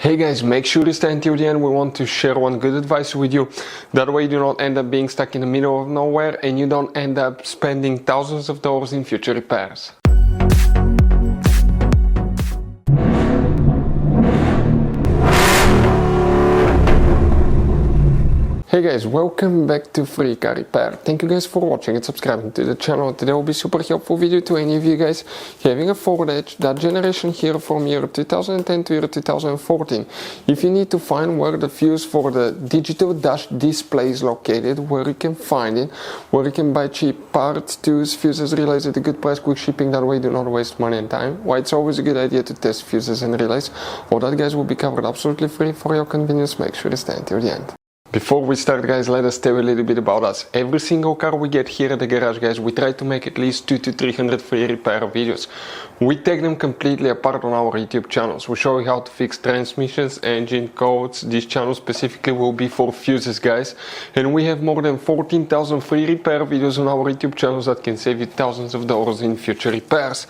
Hey guys, make sure to stay until the end. We want to share one good advice with you. That way you do not end up being stuck in the middle of nowhere and you don't end up spending thousands of dollars in future repairs. Hey guys, welcome back to Free Car Repair. Thank you guys for watching and subscribing to the channel. Today will be super helpful video to any of you guys having a Ford Edge, that generation here from year 2010 to year 2014. If you need to find where the fuse for the digital dash display is located, where you can find it, where you can buy cheap parts, tools, fuses, relays at a good price, quick shipping, that way do not waste money and time. Why it's always a good idea to test fuses and relays. All that guys will be covered absolutely free for your convenience. Make sure to stay until the end. Before we start guys, let us tell you a little bit about us. Every single car we get here at the garage guys, we try to make at least 200 to 300 free repair videos. We take them completely apart on our YouTube channels. We show you how to fix transmissions, engine codes. This channel specifically will be for fuses guys. And we have more than 14,000 free repair videos on our YouTube channels that can save you thousands of dollars in future repairs.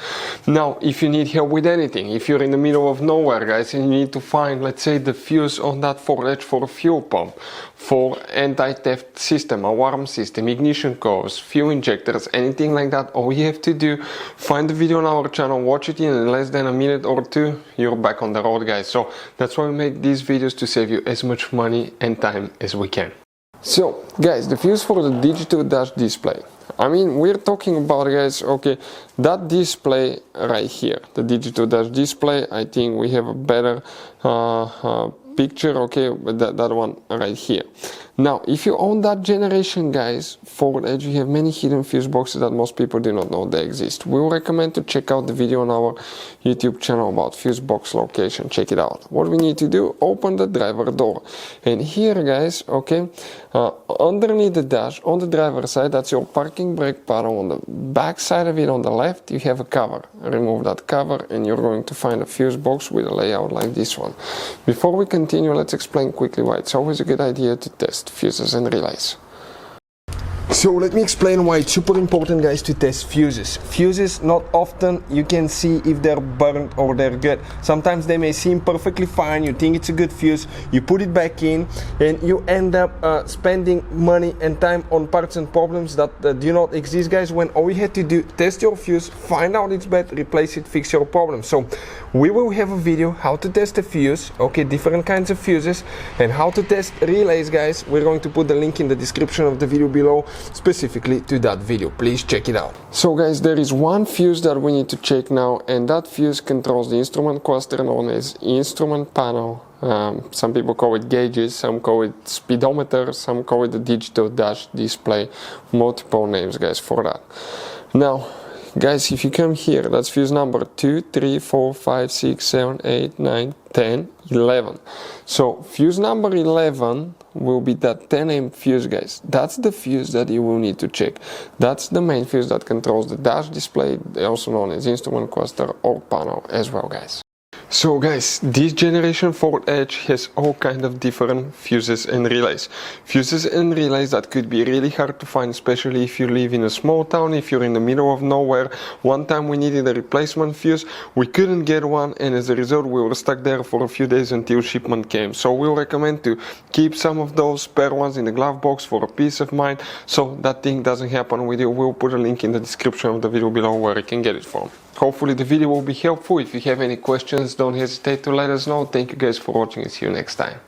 Now, if you need help with anything, if you're in the middle of nowhere guys and you need to find, let's say, the fuse on that Ford Edge for a fuel pump, for anti-theft system, alarm system, ignition codes, fuel injectors, anything like that, all you have to do, find the video on our channel, watch it in less than a minute or two, you're back on the road guys. So that's why we make these videos, to save you as much money and time as we can. So guys, the fuse for the digital dash display. I mean, we're talking about guys, okay, that display right here, the digital dash display. I think we have a better picture, okay, with that one right here. Now, if you own that generation guys, Ford Edge, you have many hidden fuse boxes that most people do not know they exist. We will recommend to check out the video on our YouTube channel about fuse box location. Check it out. What we need to do, open the driver door, and here guys, okay, underneath the dash on the driver's side, that's your parking brake paddle. On the back side of it on the left, you have a cover. Remove that cover and you're going to find a fuse box with a layout like this one. Before we continue, let's explain quickly why it's always a good idea to test fuses and relays. So let me explain why it's super important guys to test fuses. Fuses, not often you can see if they're burnt or they're good. Sometimes they may seem perfectly fine, you think it's a good fuse, you put it back in and you end up spending money and time on parts and problems that do not exist guys, when all you had to do, test your fuse, find out it's bad, replace it, fix your problem. So we will have a video how to test a fuse, okay, different kinds of fuses, and how to test relays guys. We're going to put the link in the description of the video below specifically to that video. Please check it out. So guys, there is one fuse that we need to check now, and that fuse controls the instrument cluster known as instrument panel. Some people call it gauges, some call it speedometer, some call it the digital dash display. Multiple names guys for that. Now guys, if you come here, that's fuse number 2, 3, 4, 5, 6, 7, 8, 9, 10, 11. So fuse number 11 will be that 10 amp fuse guys. That's the fuse that you will need to check. That's the main fuse that controls the dash display, also known as instrument cluster or panel as well guys. So guys, this generation Ford Edge has all kind of different fuses and relays. Fuses and relays that could be really hard to find, especially if you live in a small town, if you're in the middle of nowhere. One time we needed a replacement fuse, we couldn't get one, and as a result we were stuck there for a few days until shipment came. So we'll recommend to keep some of those spare ones in the glove box for a peace of mind, so that thing doesn't happen with you. We'll put a link in the description of the video below where you can get it from. Hopefully the video will be helpful. If you have any questions, don't hesitate to let us know. Thank you guys for watching and see you next time.